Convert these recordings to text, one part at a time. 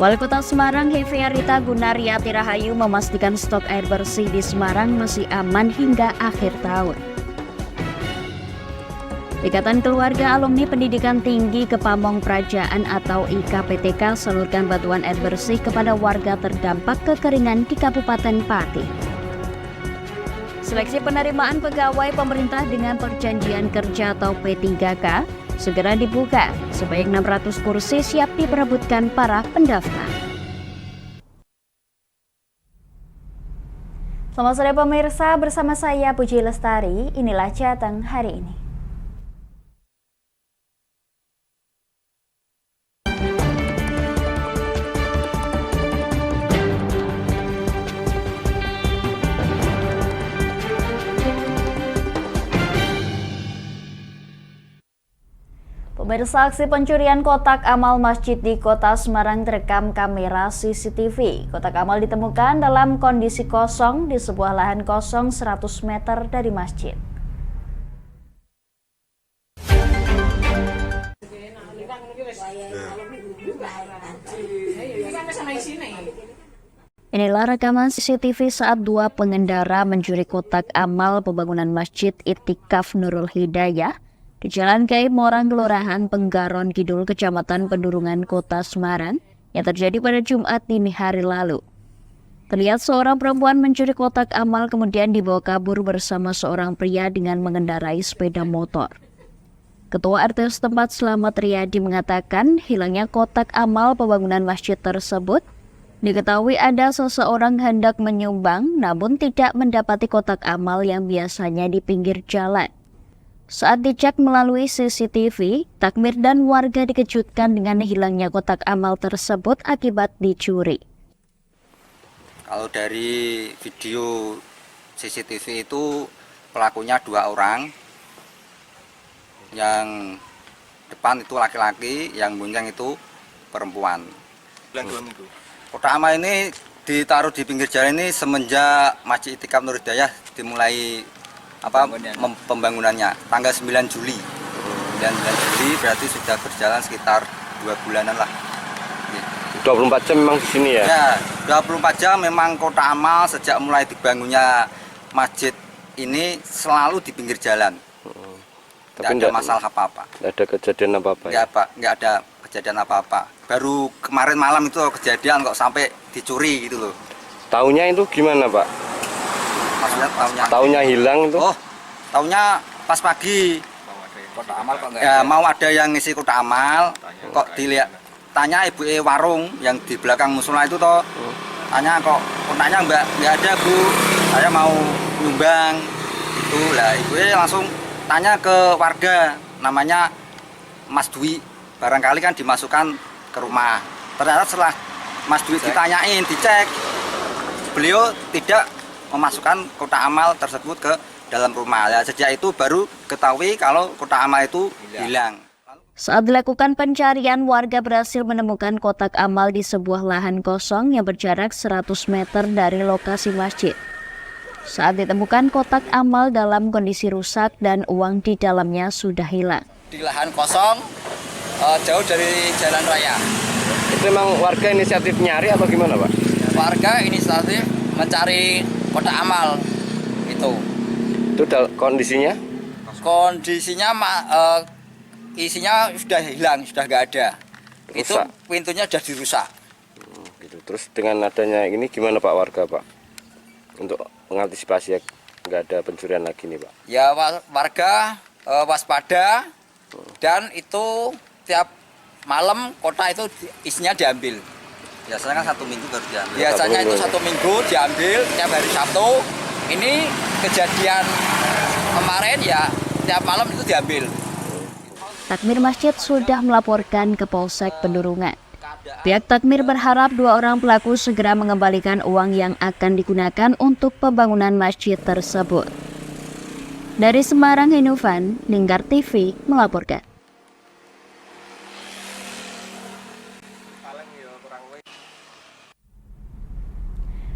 Wali Kota Semarang Hefearita Gunariyati Rahayu memastikan stok air bersih di Semarang masih aman hingga akhir tahun. Ikatan Keluarga Alumni Pendidikan Tinggi Kepamong Prajaan atau IKPTK salurkan bantuan air bersih kepada warga terdampak kekeringan di Kabupaten Pati. Seleksi penerimaan pegawai pemerintah dengan perjanjian kerja atau P3K segera dibuka, sebanyak 600 kursi siap diperebutkan para pendaftar. Selamat sore pemirsa, bersama saya Puji Lestari, inilah Jateng hari ini. Pemirsa, aksi pencurian kotak amal masjid di Kota Semarang terekam kamera CCTV. Kotak amal ditemukan dalam kondisi kosong di sebuah lahan kosong 100 meter dari masjid. Inilah rekaman CCTV saat dua pengendara mencuri kotak amal pembangunan Masjid Itikaf Nurul Hidayah di Jalan Kiai Morang, Kelurahan Penggaron Kidul, Kecamatan Pendurungan, Kota Semarang, yang terjadi pada Jumat dini hari lalu. Terlihat seorang perempuan mencuri kotak amal kemudian dibawa kabur bersama seorang pria dengan mengendarai sepeda motor. Ketua RT setempat Slamet Riyadi mengatakan hilangnya kotak amal pembangunan masjid tersebut diketahui ada seseorang hendak menyumbang namun tidak mendapati kotak amal yang biasanya di pinggir jalan. Saat dicek melalui CCTV, takmir dan warga dikejutkan dengan hilangnya kotak amal tersebut akibat dicuri. Kalau dari video CCTV itu pelakunya 2 orang, yang depan itu laki-laki, yang bonceng itu perempuan. Kotak amal ini ditaruh di pinggir jalan ini semenjak Masjid Itikaf Nurul Hidayah dimulai pembangunannya tanggal 9 Juli. 9 Juli berarti sudah berjalan sekitar 2 bulanan lah. 24 jam memang di sini ya? Ya, 24 jam memang kotak amal sejak mulai dibangunnya masjid ini selalu di pinggir jalan. Tapi tidak ada masalah apa-apa. Tidak ada kejadian apa-apa ya? Nggak ada kejadian apa-apa. Baru kemarin malam itu kejadian kok sampai dicuri gitu loh. Taunya itu gimana Pak? Maksudnya taunya hilang itu? Oh, taunya pas pagi. Kotak amal kok ya, mau ada yang ngisi kotak amal, kok dilihat. Tanya ibu warung yang di belakang musola itu toh. Tanya kok kotaknya nggak ada Bu. Saya mau nyumbang. Itu lah ibu langsung tanya ke warga namanya Mas Dwi. Barangkali kan dimasukkan ke rumah. Ternyata setelah Mas Dwi ditanyain, dicek, beliau tidak memasukkan kotak amal tersebut ke dalam rumah. Ya, sejak itu baru ketahui kalau kotak amal itu hilang. Saat dilakukan pencarian, warga berhasil menemukan kotak amal di sebuah lahan kosong yang berjarak 100 meter dari lokasi masjid. Saat ditemukan, kotak amal dalam kondisi rusak dan uang di dalamnya sudah hilang. Di lahan kosong, jauh dari jalan raya. Itu memang warga inisiatif nyari atau gimana Pak? Warga inisiatif mencari kotak amal itu. Itu kondisinya? Kondisinya isinya sudah hilang, sudah nggak ada. Rusak. Itu pintunya sudah dirusak. Gitu. Terus dengan adanya ini gimana Pak warga Pak? Untuk mengantisipasi nggak ada pencurian lagi nih Pak? Ya warga waspada dan itu tiap malam kotak itu isinya diambil. Biasanya kan 1 minggu baru diambil. Biasanya itu 1 minggu diambil tiap hari Sabtu. Ini kejadian kemarin ya tiap malam itu diambil. Takmir masjid sudah melaporkan ke Polsek Pendurungan. Pihak takmir berharap 2 orang pelaku segera mengembalikan uang yang akan digunakan untuk pembangunan masjid tersebut. Dari Semarang, Hinovan, Lingkar TV melaporkan.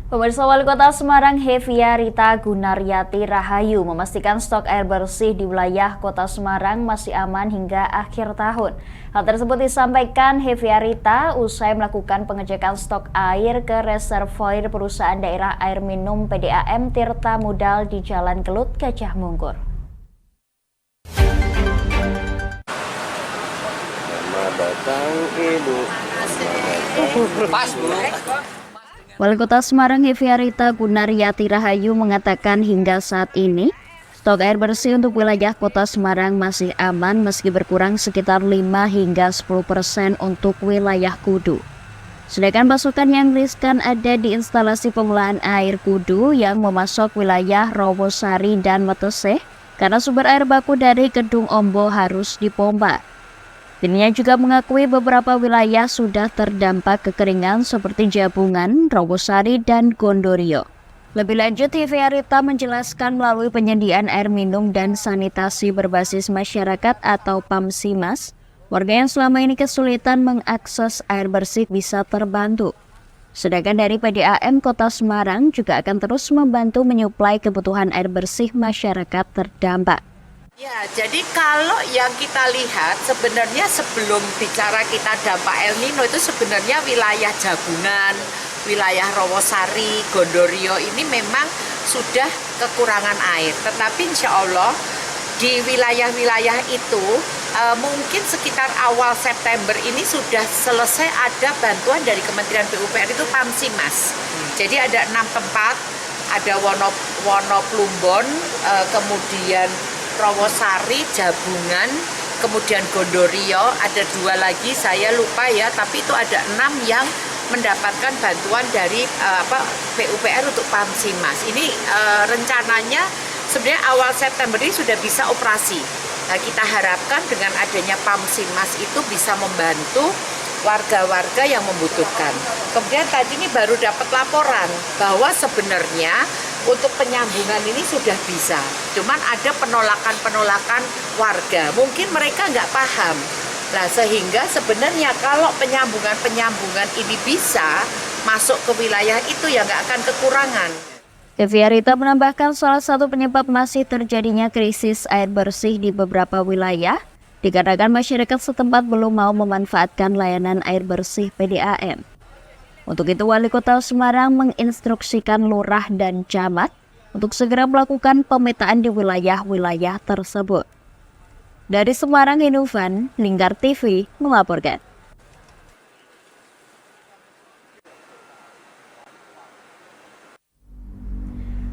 Pemirsa, Wali Kota Semarang Heviarita Gunaryati Rahayu memastikan stok air bersih di wilayah Kota Semarang masih aman hingga akhir tahun. Hal tersebut disampaikan Heviarita usai melakukan pengecekan stok air ke reservoir perusahaan daerah air minum PDAM Tirta Mudal di Jalan Kelut, Gajah Mungkur. Selamat datang Ibu. Pas, Bu. Wali Kota Semarang Heviarita Gunaryati Rahayu mengatakan hingga saat ini stok air bersih untuk wilayah Kota Semarang masih aman meski berkurang sekitar 5 hingga 10% untuk wilayah Kudu. Sedangkan pasokan yang riskan ada di instalasi pengolahan air Kudu yang memasok wilayah Rawosari dan Meteseh karena sumber air baku dari Kedung Ombo harus dipompa. Dirinya juga mengakui beberapa wilayah sudah terdampak kekeringan seperti Jabungan, Rawosari, dan Gondorio. Lebih lanjut, Heviarita menjelaskan melalui penyediaan air minum dan sanitasi berbasis masyarakat atau PAMSIMAS, warga yang selama ini kesulitan mengakses air bersih bisa terbantu. Sedangkan dari PDAM Kota Semarang juga akan terus membantu menyuplai kebutuhan air bersih masyarakat terdampak. Ya, jadi kalau yang kita lihat sebenarnya sebelum bicara kita dampak El Nino itu sebenarnya wilayah Jabungan, wilayah Rawosari, Gondorio ini memang sudah kekurangan air. Tetapi insya Allah di wilayah-wilayah itu mungkin sekitar awal September ini sudah selesai ada bantuan dari Kementerian PUPR itu PAMSIMAS. Jadi ada 6 tempat, ada Wonoplumbon, kemudian Rawosari, Jabungan, kemudian Gondorio, ada 2 lagi saya lupa ya, tapi itu ada 6 yang mendapatkan bantuan dari PUPR untuk PAMSIMAS. Ini rencananya sebenarnya awal September ini sudah bisa operasi. Nah, kita harapkan dengan adanya PAMSIMAS itu bisa membantu warga-warga yang membutuhkan. Kemudian tadi ini baru dapat laporan bahwa sebenarnya untuk penyambungan ini sudah bisa. Cuman ada penolakan warga. Mungkin mereka nggak paham. Nah, sehingga sebenarnya kalau penyambungan ini bisa masuk ke wilayah itu ya nggak akan kekurangan. Heviarita menambahkan salah satu penyebab masih terjadinya krisis air bersih di beberapa wilayah dikarenakan masyarakat setempat belum mau memanfaatkan layanan air bersih PDAM. Untuk itu, Wali Kota Semarang menginstruksikan lurah dan camat untuk segera melakukan pemetaan di wilayah-wilayah tersebut. Dari Semarang, Inovan, Lingkar TV melaporkan.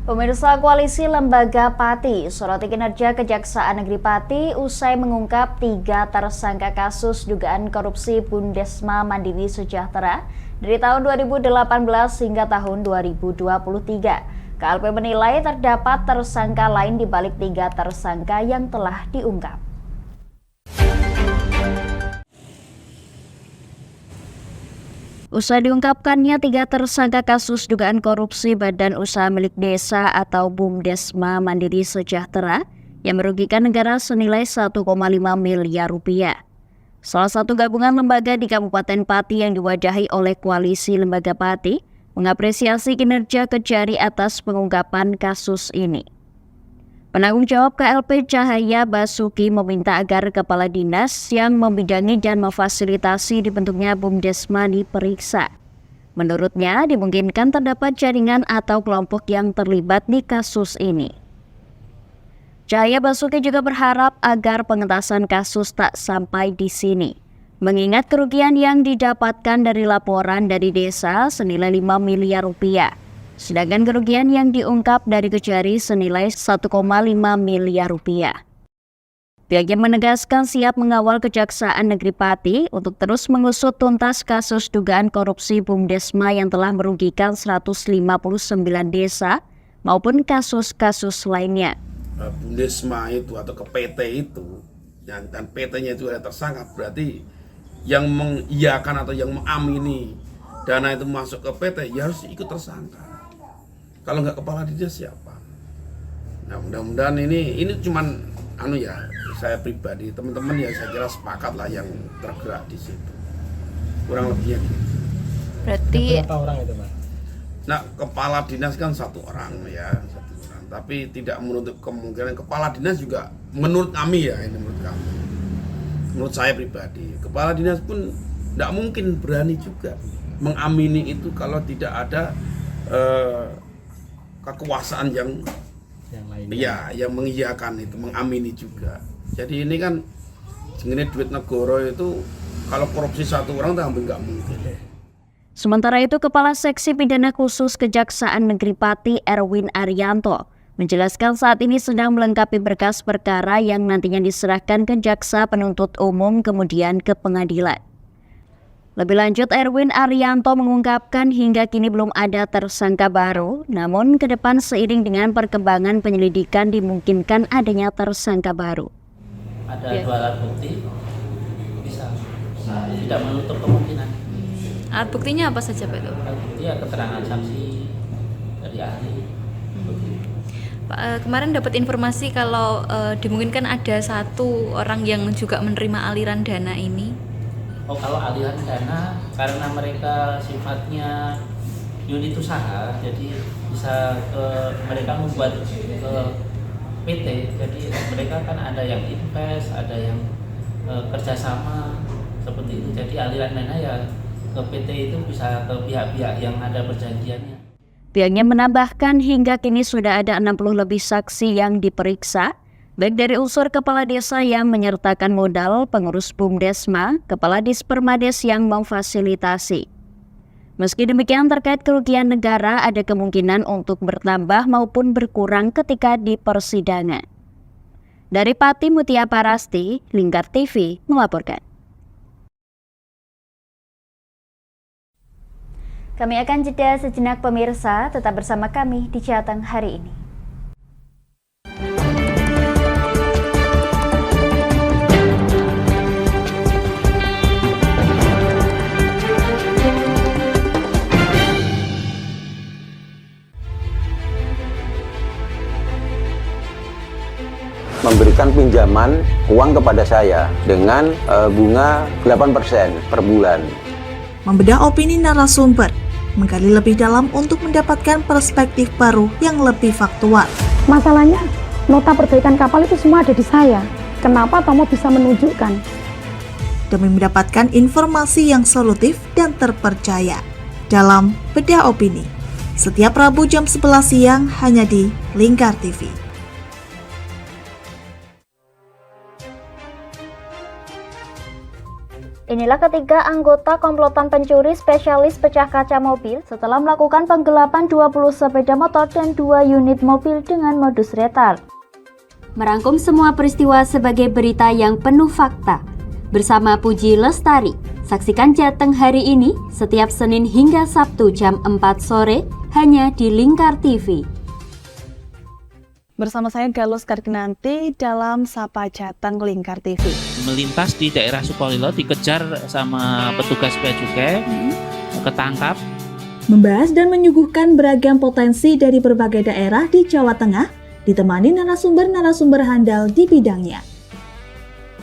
Pemirsa, Koalisi Lembaga Pati soroti kinerja Kejaksaan Negeri Pati usai mengungkap 3 tersangka kasus dugaan korupsi Bundesma Mandiri Sejahtera dari tahun 2018 hingga tahun 2023. KLP menilai terdapat tersangka lain di balik 3 tersangka yang telah diungkap. Usai diungkapkannya 3 tersangka kasus dugaan korupsi Badan Usaha Milik Desa atau Bumdesma Mandiri Sejahtera yang merugikan negara senilai 1,5 miliar rupiah. Salah satu gabungan lembaga di Kabupaten Pati yang diwadahi oleh Koalisi Lembaga Pati mengapresiasi kinerja Kejari atas pengungkapan kasus ini. Penanggung jawab KLP Cahaya Basuki meminta agar kepala dinas yang membidangi dan memfasilitasi dibentuknya Bumdesma diperiksa. Menurutnya, dimungkinkan terdapat jaringan atau kelompok yang terlibat di kasus ini. Cahaya Basuki juga berharap agar pengentasan kasus tak sampai di sini, mengingat kerugian yang didapatkan dari laporan dari desa senilai 5 miliar rupiah. Sedangkan kerugian yang diungkap dari Kejari senilai 1,5 miliar rupiah. Pihaknya menegaskan siap mengawal Kejaksaan Negeri Pati untuk terus mengusut tuntas kasus dugaan korupsi Bumdesma yang telah merugikan 159 desa maupun kasus-kasus lainnya. Bumdesma itu atau ke PT itu, dan PT-nya itu ada tersangka, berarti yang mengiyakan atau yang mengamini dana itu masuk ke PT ya harus ikut tersangka. Kalau nggak kepala dinas siapa? Nah, mudah-mudahan ini cuman saya pribadi, teman-teman ya saya kira sepakat lah yang tergerak di situ. Kurang lebihnya gitu. Berarti berapa orang itu, Mas? Nah, kepala dinas kan satu orang ya, satu orang. Tapi tidak menutup kemungkinan kepala dinas juga menurut kami ya, ini menurut kami. Menurut saya pribadi, kepala dinas pun tidak mungkin berani juga mengamini itu kalau tidak ada kekuasaan yang lainnya. ya yang mengiyakan itu, mengamini juga. Jadi ini kan sebenarnya duit negara itu kalau korupsi satu orang hampir nggak mungkin. Sementara itu, Kepala Seksi Pidana Khusus Kejaksaan Negeri Pati Erwin Arianto menjelaskan saat ini sedang melengkapi berkas perkara yang nantinya diserahkan ke jaksa penuntut umum kemudian ke pengadilan. Lebih lanjut, Erwin Arianto mengungkapkan hingga kini belum ada tersangka baru, namun ke depan seiring dengan perkembangan penyelidikan dimungkinkan adanya tersangka baru. Ada 2 alat bukti, bisa tidak menutup kemungkinan. Alat buktinya apa saja Pak itu? Alat bukti ya keterangan saksi dari ahli. Pak, kemarin dapat informasi kalau dimungkinkan ada 1 orang yang juga menerima aliran dana ini. Oh, kalau aliran dana karena mereka sifatnya unit usaha, jadi bisa mereka membuat ke PT. Jadi mereka kan ada yang invest, ada yang kerjasama seperti itu. Jadi aliran dana ya ke PT itu bisa ke pihak-pihak yang ada perjanjiannya. Pihaknya menambahkan hingga kini sudah ada 60 lebih saksi yang diperiksa, baik dari unsur kepala desa yang menyertakan modal, pengurus BUMDesma, kepala Dispermades yang memfasilitasi. Meski demikian, terkait kerugian negara ada kemungkinan untuk bertambah maupun berkurang ketika di persidangan. Dari Pati Mutia Parasti, Lingkar TV melaporkan. Kami akan jeda sejenak pemirsa, tetap bersama kami di Jateng hari ini. Memberikan pinjaman uang kepada saya dengan bunga 8% per bulan. Membedah opini narasumber, menggali lebih dalam untuk mendapatkan perspektif baru yang lebih faktual. Masalahnya, nota perbaikan kapal itu semua ada di saya. Kenapa Tomo bisa menunjukkan? Demi mendapatkan informasi yang solutif dan terpercaya. Dalam Bedah Opini, setiap Rabu jam 11 siang hanya di Lingkar TV. Inilah ketiga anggota komplotan pencuri spesialis pecah kaca mobil setelah melakukan penggelapan 20 sepeda motor dan 2 unit mobil dengan modus retard. Merangkum semua peristiwa sebagai berita yang penuh fakta. Bersama Puji Lestari, saksikan Jateng hari ini setiap Senin hingga Sabtu jam 4 sore hanya di Lingkar TV. Bersama saya Galus Karginanti dalam Sapa Jateng Lingkar TV. Melintas di daerah Sukolilo dikejar sama petugas bea cukai, ketangkap. Membahas dan menyuguhkan beragam potensi dari berbagai daerah di Jawa Tengah, ditemani narasumber-narasumber handal di bidangnya.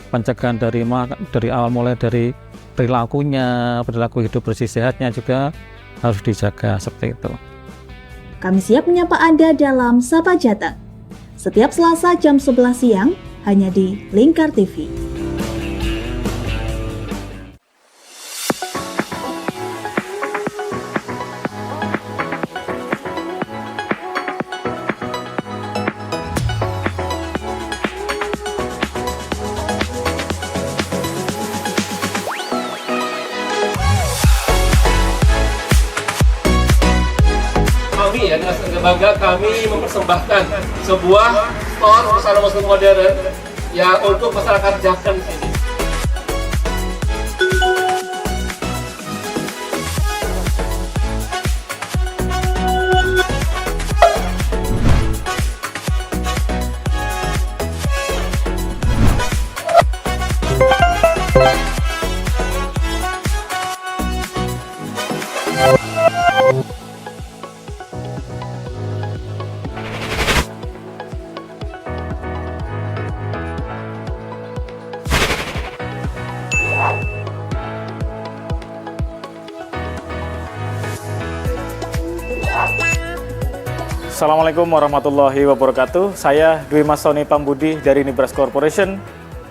Pencegahan dari awal mulai dari perilakunya, perilaku hidup bersih sehatnya juga harus dijaga seperti itu. Kami siap menyapa Anda dalam Sapa Jateng. Setiap Selasa jam 11 siang hanya di Lingkar TV. Kami ya dengan bangga kami mempersembahkan sebuah store busana muslim modern yang untuk masyarakat Jateng sini. Assalamualaikum warahmatullahi wabarakatuh. Saya Dwi Mas Sony Pambudi dari Nibras Corporation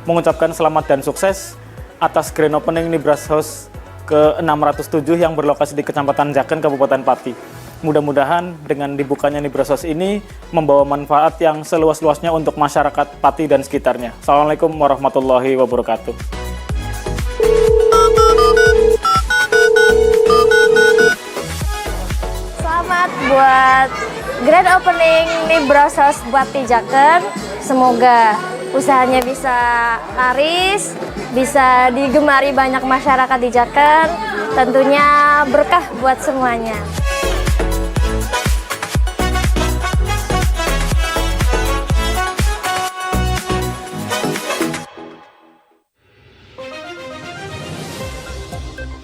mengucapkan selamat dan sukses atas grand opening Nibras House ke-607 yang berlokasi di Kecamatan Jaken, Kabupaten Pati. Mudah-mudahan dengan dibukanya Nibras House ini membawa manfaat yang seluas-luasnya untuk masyarakat Pati dan sekitarnya. Assalamualaikum warahmatullahi wabarakatuh. Selamat buat grand opening Nibras House buat Jaken. Semoga usahanya bisa laris, bisa digemari banyak masyarakat di Jaken. Tentunya berkah buat semuanya.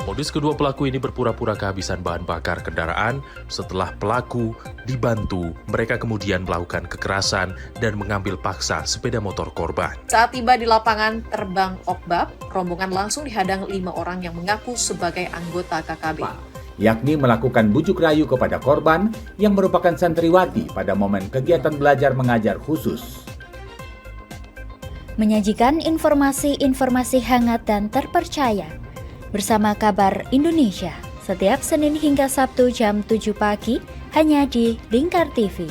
Modus kedua pelaku ini berpura-pura kehabisan bahan bakar kendaraan. Setelah pelaku dibantu, mereka kemudian melakukan kekerasan dan mengambil paksa sepeda motor korban. Saat tiba di lapangan terbang Okbab, rombongan langsung dihadang 5 orang yang mengaku sebagai anggota KKB. Yakni melakukan bujuk rayu kepada korban yang merupakan santriwati pada momen kegiatan belajar mengajar khusus. Menyajikan informasi-informasi hangat dan terpercaya bersama Kabar Indonesia setiap Senin hingga Sabtu jam 7 pagi hanya di Lingkar TV.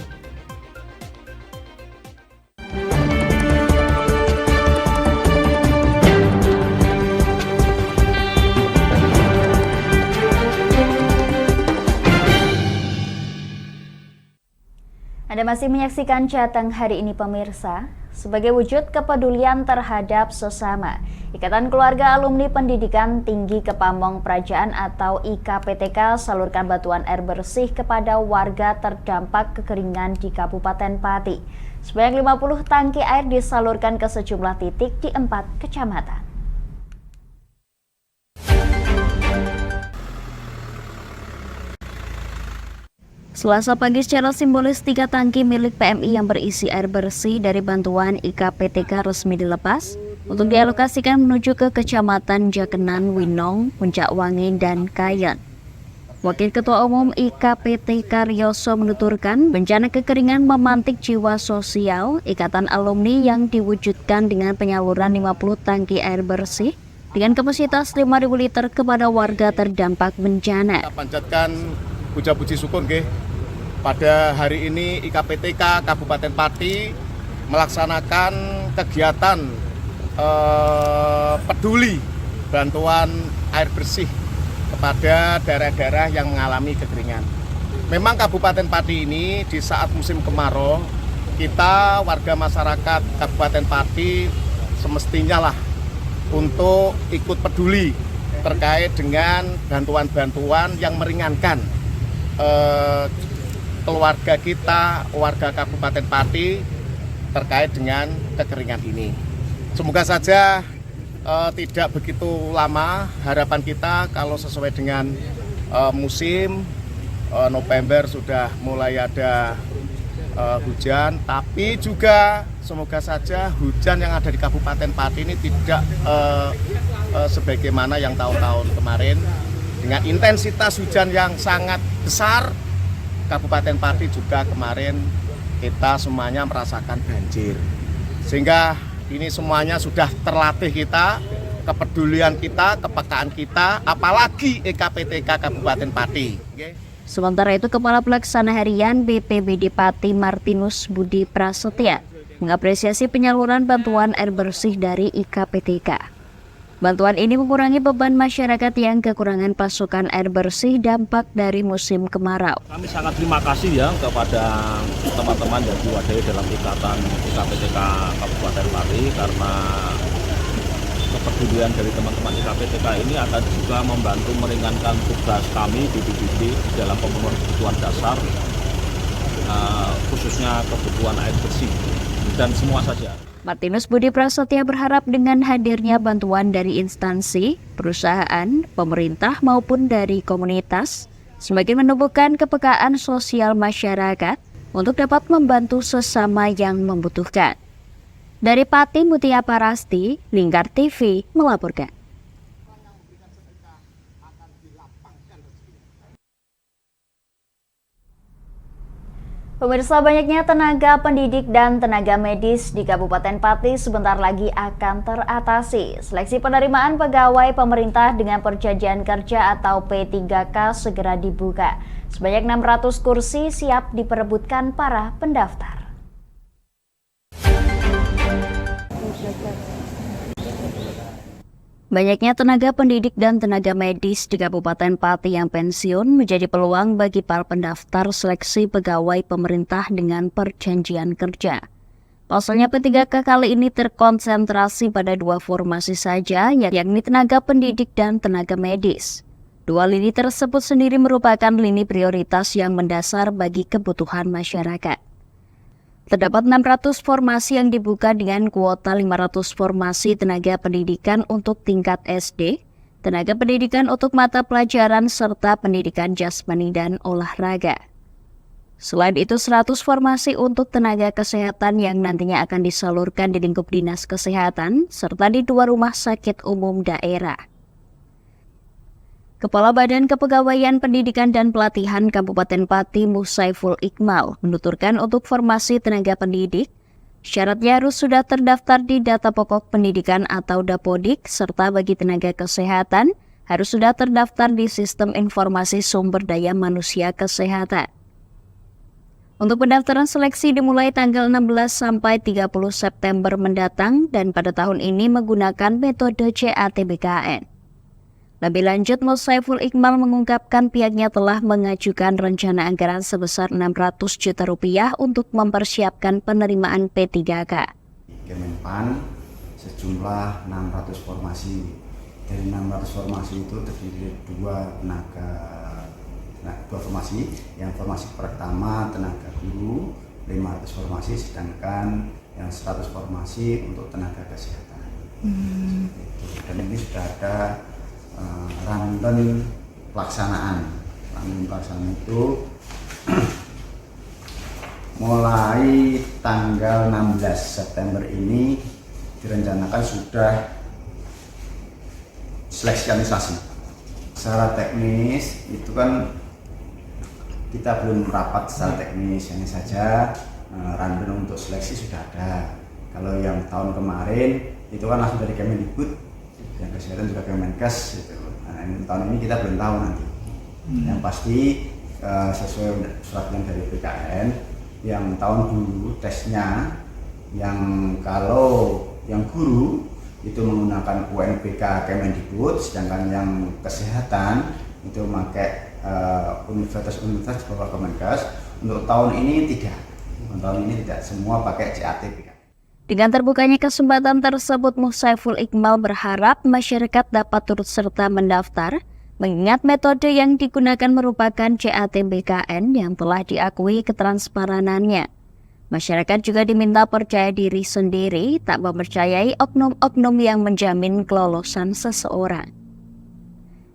Anda masih menyaksikan Jateng hari ini pemirsa. Sebagai wujud kepedulian terhadap sesama, Ikatan Keluarga Alumni Pendidikan Tinggi Kepamong Praijaan atau IKPTK salurkan bantuan air bersih kepada warga terdampak kekeringan di Kabupaten Pati. Sebanyak 50 tangki air disalurkan ke sejumlah titik di 4 kecamatan. Selasa pagi secara simbolis 3 tangki milik PMI yang berisi air bersih dari bantuan IKPTK resmi dilepas untuk dialokasikan menuju ke Kecamatan Jakenan, Winong, Puncak Wangi, dan Kayen. Wakil Ketua Umum IKPTK Rioso menuturkan bencana kekeringan memantik jiwa sosial Ikatan Alumni yang diwujudkan dengan penyaluran 50 tangki air bersih dengan kapasitas 5.000 liter kepada warga terdampak bencana. Kita panjatkan puja-puji syukur pada hari ini IKPTK Kabupaten Pati melaksanakan kegiatan peduli bantuan air bersih kepada daerah-daerah yang mengalami kekeringan. Memang Kabupaten Pati ini di saat musim kemarau, kita warga masyarakat Kabupaten Pati semestinya lah untuk ikut peduli terkait dengan bantuan-bantuan yang meringankan keluarga kita, warga Kabupaten Pati terkait dengan kekeringan ini. Semoga saja tidak begitu lama. Harapan kita kalau sesuai dengan musim November sudah mulai ada hujan, tapi juga semoga saja hujan yang ada di Kabupaten Pati ini tidak sebagaimana yang tahun-tahun kemarin dengan intensitas hujan yang sangat besar. Kabupaten Pati juga kemarin kita semuanya merasakan banjir, sehingga ini semuanya sudah terlatih kita, kepedulian kita, kepekaan kita, apalagi IKPTK Kabupaten Pati. Sementara itu, Kepala Pelaksana Harian BPBD Pati Martinus Budi Prasetya mengapresiasi penyaluran bantuan air bersih dari IKPTK. Bantuan ini mengurangi beban masyarakat yang kekurangan pasokan air bersih dampak dari musim kemarau. Kami sangat terima kasih ya kepada teman-teman yang diwadahi dalam ikatan IKPTK Kabupaten Pati karena kepedulian dari teman-teman IKPTK ini akan juga membantu meringankan tugas kami di BPBD dalam pemenuhan kebutuhan dasar, khususnya kebutuhan air bersih dan semua saja. Martinus Budi Prasetya berharap dengan hadirnya bantuan dari instansi, perusahaan, pemerintah maupun dari komunitas, semakin menumbuhkan kepekaan sosial masyarakat untuk dapat membantu sesama yang membutuhkan. Dari Pati, Mutia Parasti, Lingkar TV melaporkan. Pemirsa, banyaknya tenaga pendidik dan tenaga medis di Kabupaten Pati sebentar lagi akan teratasi. Seleksi penerimaan pegawai pemerintah dengan perjanjian kerja atau P3K segera dibuka. Sebanyak 600 kursi siap diperebutkan para pendaftar. Banyaknya tenaga pendidik dan tenaga medis di Kabupaten Pati yang pensiun menjadi peluang bagi para pendaftar seleksi pegawai pemerintah dengan perjanjian kerja. Pasalnya P3K kali ini terkonsentrasi pada 2 formasi saja, yakni tenaga pendidik dan tenaga medis. 2 lini tersebut sendiri merupakan lini prioritas yang mendasar bagi kebutuhan masyarakat. Terdapat 600 formasi yang dibuka dengan kuota 500 formasi tenaga pendidikan untuk tingkat SD, tenaga pendidikan untuk mata pelajaran, serta pendidikan jasmani dan olahraga. Selain itu, 100 formasi untuk tenaga kesehatan yang nantinya akan disalurkan di lingkup Dinas Kesehatan, serta di 2 rumah sakit umum daerah. Kepala Badan Kepegawaian Pendidikan dan Pelatihan Kabupaten Pati Musaiful Iqmal menuturkan untuk formasi tenaga pendidik, syaratnya harus sudah terdaftar di Data Pokok Pendidikan atau Dapodik, serta bagi tenaga kesehatan harus sudah terdaftar di Sistem Informasi Sumber Daya Manusia Kesehatan. Untuk pendaftaran seleksi dimulai tanggal 16 sampai 30 September mendatang dan pada tahun ini menggunakan metode CATBKN. Lebih lanjut, Musaiful Iqmal mengungkapkan pihaknya telah mengajukan rencana anggaran sebesar 600 juta rupiah untuk mempersiapkan penerimaan P3K. Kemenpan sejumlah 600 formasi. Dari 600 formasi itu terdiri dari 2 formasi. Yang formasi pertama tenaga guru 500 formasi, sedangkan yang 100 formasi untuk tenaga kesehatan. Dan ini sudah ada rundown pelaksanaan. Rundown pelaksanaan itu mulai tanggal 16 September ini direncanakan sudah seleksi administrasi. Secara teknis itu kan kita belum rapat secara teknis, hanya saja rundown untuk seleksi sudah ada. Kalau yang tahun kemarin itu kan langsung dari Kemendikbud, yang kesehatan juga Kemenkes gitu. Nah, tahun ini kita belum tahu nanti. Yang pasti sesuai surat yang dari BKN, yang tahun dulu tesnya yang kalau yang guru itu menggunakan UNBK Kemendikbud, sedangkan yang kesehatan itu memakai universitas di bawah Kemenkes. Untuk tahun ini tidak. Untuk tahun ini tidak, semua pakai CATBKN. Dengan terbukanya kesempatan tersebut, Musaiful Iqmal berharap masyarakat dapat turut serta mendaftar, mengingat metode yang digunakan merupakan CATBKN yang telah diakui ketransparanannya. Masyarakat juga diminta percaya diri sendiri, tak mempercayai oknum-oknum yang menjamin kelolosan seseorang.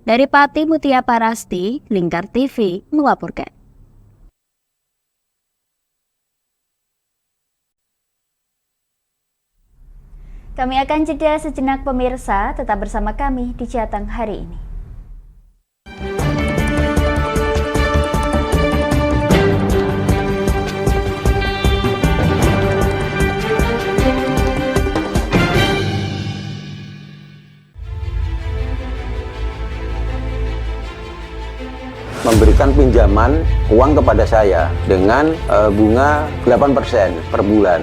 Dari Pati, Mutia Parasti, Lingkar TV melaporkan. Kami akan jeda sejenak pemirsa, tetap bersama kami di Jateng hari ini. Memberikan pinjaman uang kepada saya dengan bunga 8% per bulan.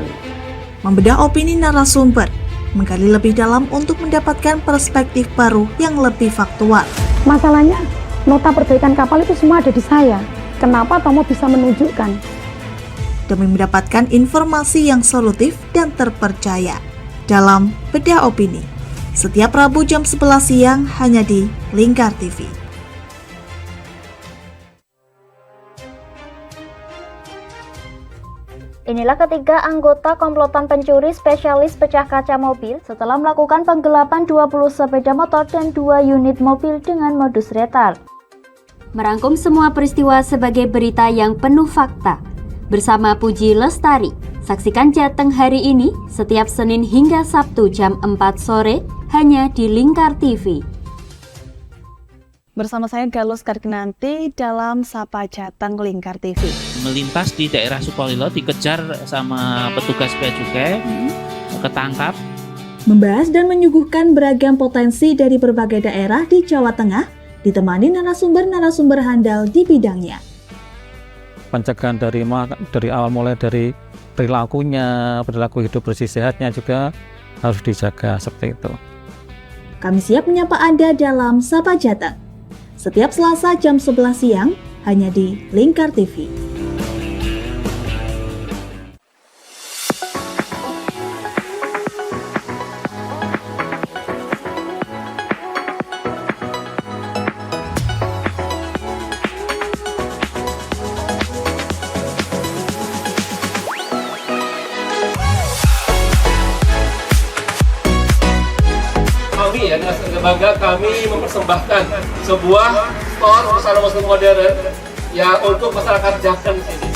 Membedah opini narasumber, menggali lebih dalam untuk mendapatkan perspektif baru yang lebih faktual. Masalahnya, nota perbaikan kapal itu semua ada di saya. Kenapa Tomo bisa menunjukkan? Demi mendapatkan informasi yang solutif dan terpercaya dalam Bedah Opini. Setiap Rabu jam 11 siang hanya di Lingkar TV. Inilah ketiga anggota komplotan pencuri spesialis pecah kaca mobil setelah melakukan penggelapan 20 sepeda motor dan 2 unit mobil dengan modus retal. Merangkum semua peristiwa sebagai berita yang penuh fakta. Bersama Puji Lestari, saksikan Jateng hari ini setiap Senin hingga Sabtu jam 4 sore hanya di Lingkar TV. Bersama saya Galus Karginanti dalam Sapa Jateng Lingkar TV. Melintas di daerah Sukolilo dikejar sama petugas bea cukai, ketangkap. Membahas dan menyuguhkan beragam potensi dari berbagai daerah di Jawa Tengah, ditemani narasumber-narasumber handal di bidangnya. Pencegahan dari awal mulai dari perilakunya, perilaku hidup bersih sehatnya juga harus dijaga seperti itu. Kami siap menyapa Anda dalam Sapa Jateng. Setiap Selasa jam 11 siang, hanya di Lingkar TV. Kami ya, dengan bangga kami mempersembahkan sebuah store busana muslim modern ya untuk masyarakat Jateng sini.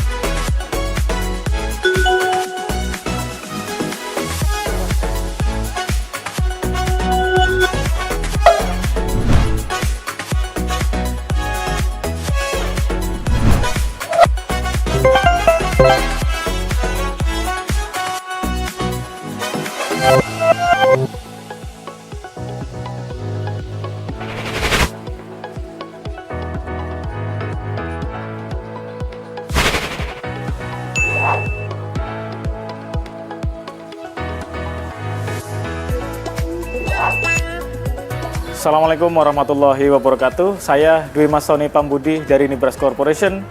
Assalamualaikum warahmatullahi wabarakatuh. Saya Dwi Mas Sony Pambudi dari Nibras Corporation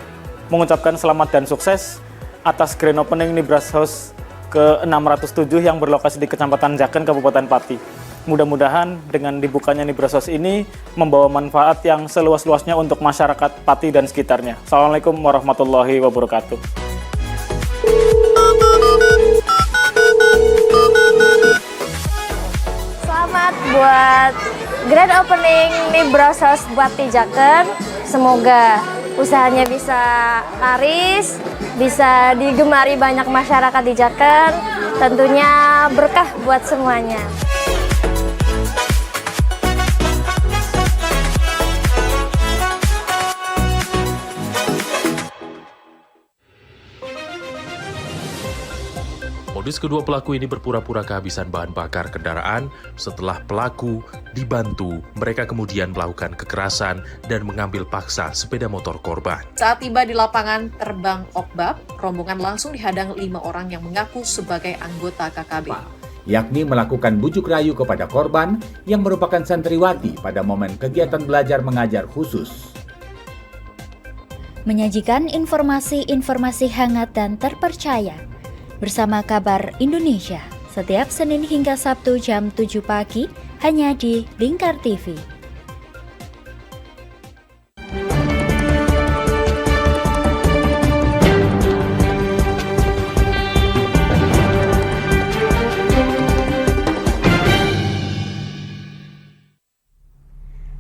mengucapkan selamat dan sukses atas grand opening Nibras House ke-607 yang berlokasi di Kecamatan Jaken, Kabupaten Pati. Mudah-mudahan dengan dibukanya Nibras House ini membawa manfaat yang seluas-luasnya untuk masyarakat Pati dan sekitarnya. Assalamualaikum warahmatullahi wabarakatuh. Selamat buat grand opening Nibras House buat Jaken. Semoga usahanya bisa laris, bisa digemari banyak masyarakat di Jaken. Tentunya berkah buat semuanya. Modus kedua pelaku ini berpura-pura kehabisan bahan bakar kendaraan. Setelah pelaku dibantu, mereka kemudian melakukan kekerasan dan mengambil paksa sepeda motor korban. Saat tiba di lapangan terbang Okbab, rombongan langsung dihadang 5 orang yang mengaku sebagai anggota KKB. Yakni melakukan bujuk rayu kepada korban yang merupakan santriwati pada momen kegiatan belajar mengajar khusus. Menyajikan informasi-informasi hangat dan terpercaya bersama Kabar Indonesia setiap Senin hingga Sabtu jam 7 pagi hanya di Lingkar TV.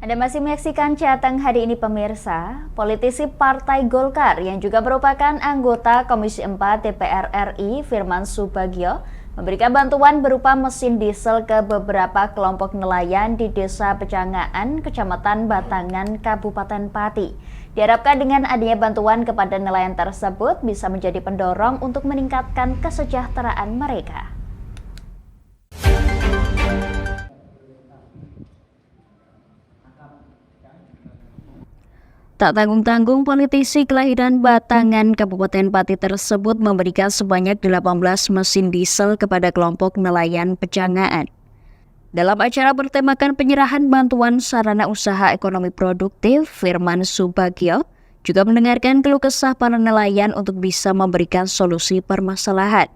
Anda masih menyaksikan Jateng hari ini pemirsa. Politisi Partai Golkar yang juga merupakan anggota Komisi 4 DPR RI Firman Subagio memberikan bantuan berupa mesin diesel ke beberapa kelompok nelayan di Desa Pecangaan, Kecamatan Batangan, Kabupaten Pati. Diharapkan dengan adanya bantuan kepada nelayan tersebut bisa menjadi pendorong untuk meningkatkan kesejahteraan mereka. Tak tanggung-tanggung, politisi kelahiran Batangan, Kabupaten Pati tersebut memberikan sebanyak 18 mesin diesel kepada kelompok nelayan Pecangaan. Dalam acara bertemakan penyerahan bantuan sarana usaha ekonomi produktif, Firman Subagio juga mendengarkan keluh kesah para nelayan untuk bisa memberikan solusi permasalahan.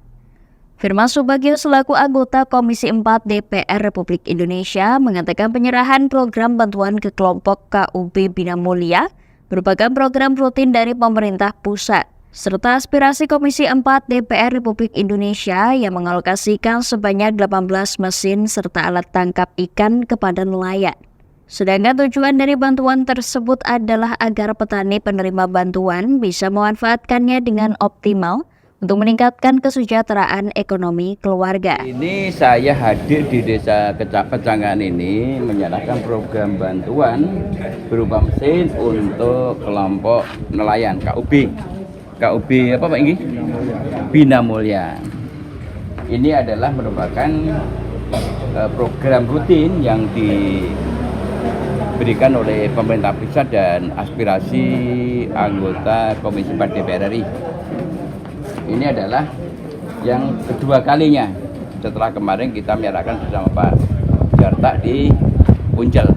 Firman Subagio selaku anggota Komisi 4 DPR Republik Indonesia mengatakan penyerahan program bantuan ke kelompok KUB Bina Mulia merupakan program rutin dari pemerintah pusat, serta aspirasi Komisi 4 DPR Republik Indonesia yang mengalokasikan sebanyak 18 mesin serta alat tangkap ikan kepada nelayan. Sedangkan tujuan dari bantuan tersebut adalah agar petani penerima bantuan bisa memanfaatkannya dengan optimal untuk meningkatkan kesejahteraan ekonomi keluarga. Ini saya hadir di Desa Pecangan ini menyerahkan program bantuan berupa mesin untuk kelompok nelayan KUB apa Pak ini? Bina Mulya. Ini adalah merupakan program rutin yang diberikan oleh pemerintah pusat dan aspirasi anggota Komisi 4 DPR RI. Ini adalah yang kedua kalinya setelah kemarin kita menyerahkan bersama Pak Jarta di Puncel.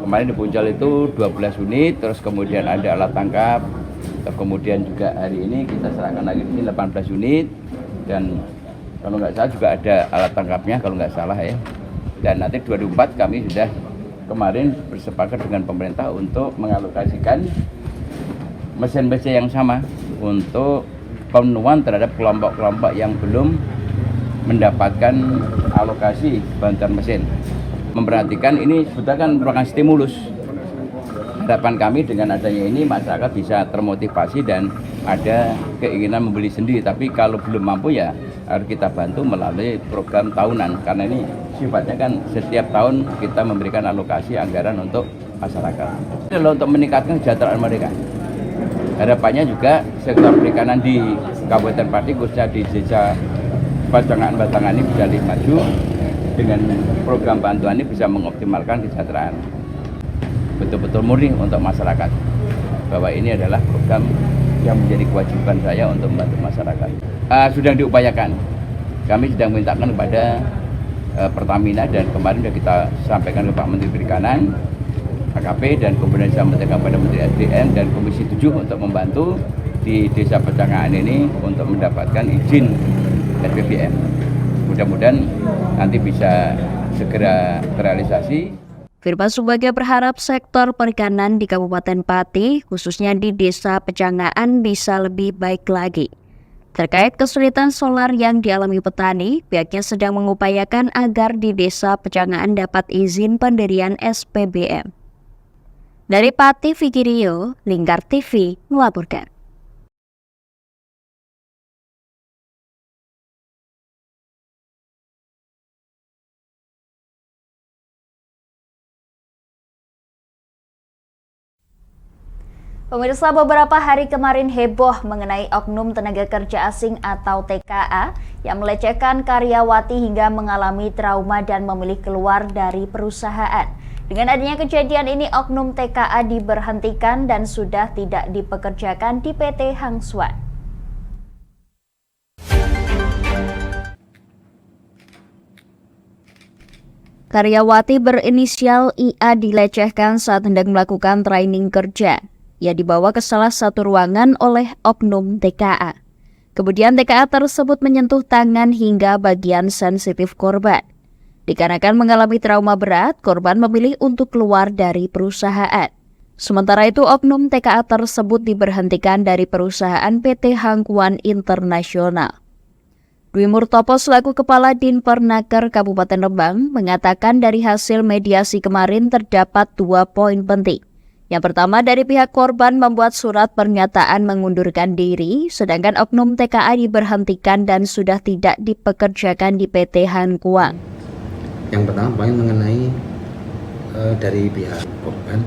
Kemarin di Puncel itu 12 unit, terus kemudian ada alat tangkap, kemudian juga hari ini kita serahkan lagi di sini 18 unit, dan kalau nggak salah juga ada alat tangkapnya kalau nggak salah ya. Dan nanti 2024 kami sudah kemarin bersepakat dengan pemerintah untuk mengalokasikan mesin-mesin yang sama untuk pemenuhan terhadap kelompok-kelompok yang belum mendapatkan alokasi bantuan mesin. Memperhatikan ini sebetulnya kan merupakan stimulus. Harapan kami dengan adanya ini masyarakat bisa termotivasi dan ada keinginan membeli sendiri. Tapi kalau belum mampu ya harus kita bantu melalui program tahunan. Karena ini sifatnya kan setiap tahun kita memberikan alokasi anggaran untuk masyarakat. Ini untuk meningkatkan kesejahteraan mereka. Harapannya juga sektor perikanan di Kabupaten Pati, khususnya di Desa Pecangan Batangan ini bisa lebih maju. Dengan program bantuan ini bisa mengoptimalkan kesejahteraan. Betul-betul murni untuk masyarakat. Bahwa ini adalah program yang menjadi kewajiban saya untuk membantu masyarakat. Sudah diupayakan. Kami sedang mintakan kepada Pertamina, dan kemarin sudah kita sampaikan ke Pak Menteri Perikanan, AKP, dan kemudian saya sampaikan kepada Menteri SDM dan Komisi 7 untuk membantu di Desa Pecangan ini untuk mendapatkan izin SPBM. Mudah-mudahan nanti bisa segera terrealisasi. Firman Subagio berharap sektor perikanan di Kabupaten Pati, khususnya di Desa Pecangan, bisa lebih baik lagi. Terkait kesulitan solar yang dialami petani, pihaknya sedang mengupayakan agar di Desa Pecangan dapat izin pendirian SPBM. Dari Pati, Vicky Rio, Lingkar TV melaporkan. Pemirsa, beberapa hari kemarin heboh mengenai oknum tenaga kerja asing atau TKA yang melecehkan karyawati hingga mengalami trauma dan memilih keluar dari perusahaan. Dengan adanya kejadian ini, oknum TKA diberhentikan dan sudah tidak dipekerjakan di PT Hang Swan. Karyawati berinisial IA dilecehkan saat hendak melakukan training kerja. Ia dibawa ke salah satu ruangan oleh oknum TKA. Kemudian TKA tersebut menyentuh tangan hingga bagian sensitif korban. Dikarenakan mengalami trauma berat, korban memilih untuk keluar dari perusahaan. Sementara itu, oknum TKA tersebut diberhentikan dari perusahaan PT Hang Swan Internasional. Dwi Murtopo selaku Kepala Dinpernaker Kabupaten Rembang mengatakan dari hasil mediasi kemarin terdapat 2 poin penting. Yang pertama, dari pihak korban membuat surat pernyataan mengundurkan diri, sedangkan oknum TKA diberhentikan dan sudah tidak dipekerjakan di PT Hang Swan. Yang pertama poin mengenai dari pihak korban,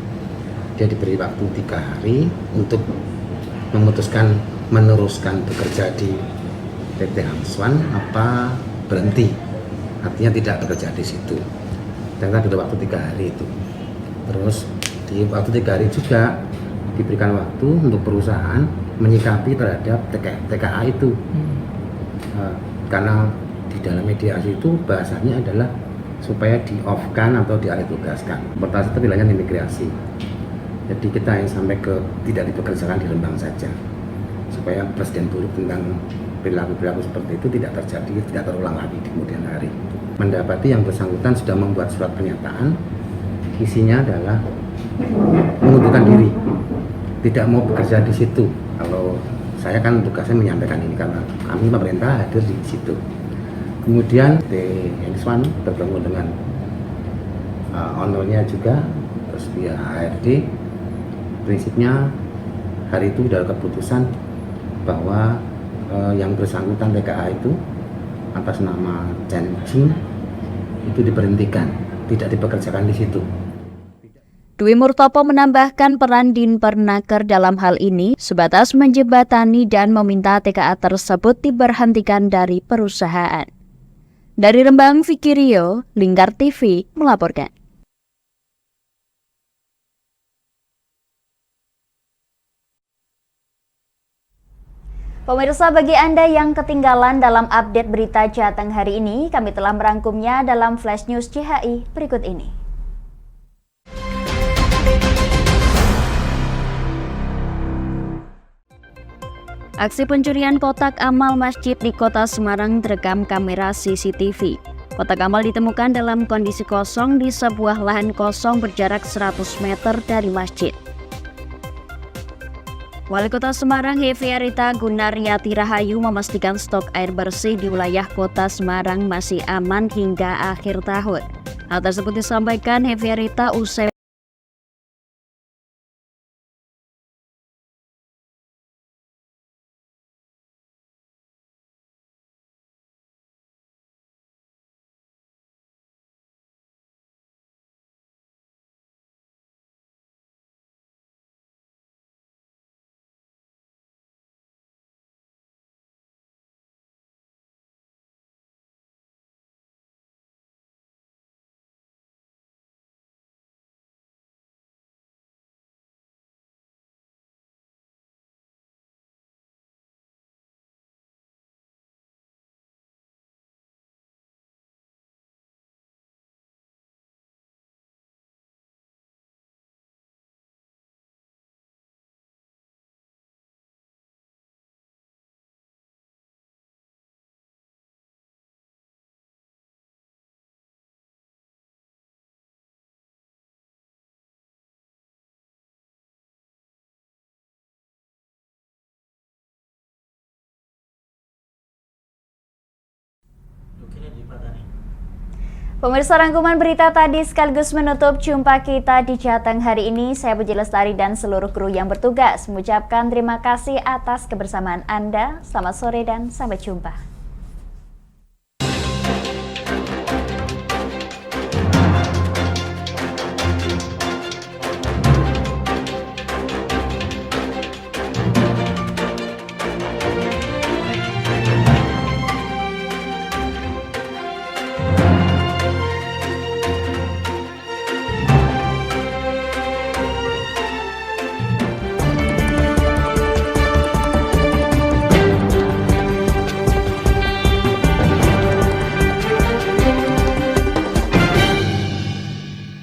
dia diberi waktu 3 hari untuk memutuskan meneruskan bekerja di PT Hang Swan apa berhenti, artinya tidak bekerja di situ. Dan ada waktu 3 hari itu. Terus di waktu 3 hari juga diberikan waktu untuk perusahaan menyikapi terhadap TKA itu. Karena di dalam mediasi itu bahasanya adalah supaya di-off-kan atau dialih-tugaskan. Pertama itu wilayah imigrasi. Jadi kita yang sampai ke tidak dipekerjakan di Rembang saja. Supaya presiden buruk tentang perilaku-perilaku seperti itu tidak terjadi, tidak terulang lagi di kemudian hari. Mendapati yang bersangkutan sudah membuat surat pernyataan, isinya adalah mengundurkan diri, tidak mau bekerja di situ. Kalau saya kan tugasnya menyampaikan ini karena kami pemerintah hadir di situ. Kemudian PT Hang Swan bertemu dengan ownernya juga, terus via HRD. Prinsipnya hari itu sudah keputusan bahwa yang bersangkutan TKA itu atas nama Chen Jing itu diberhentikan, tidak dipekerjakan di situ. Dwi Murtopo menambahkan peran Dinpernaker dalam hal ini sebatas menjembatani dan meminta TKA tersebut diberhentikan dari perusahaan. Dari Rembang, Vicky Rio, Lingkar TV melaporkan. Pemirsa, bagi Anda yang ketinggalan dalam update berita Jateng hari ini, kami telah merangkumnya dalam Flash News CHI berikut ini. Aksi pencurian kotak amal masjid di Kota Semarang terekam kamera CCTV. Kotak amal ditemukan dalam kondisi kosong di sebuah lahan kosong berjarak 100 meter dari masjid. Wali Kota Semarang Heviarita Gunaryati Rahayu memastikan stok air bersih di wilayah Kota Semarang masih aman hingga akhir tahun. Hal tersebut disampaikan Heviarita usai Pemirsa, rangkuman berita tadi sekaligus menutup jumpa kita di Jateng hari ini. Saya Puji Lestari dan seluruh kru yang bertugas mengucapkan terima kasih atas kebersamaan Anda. Selamat sore dan sampai jumpa.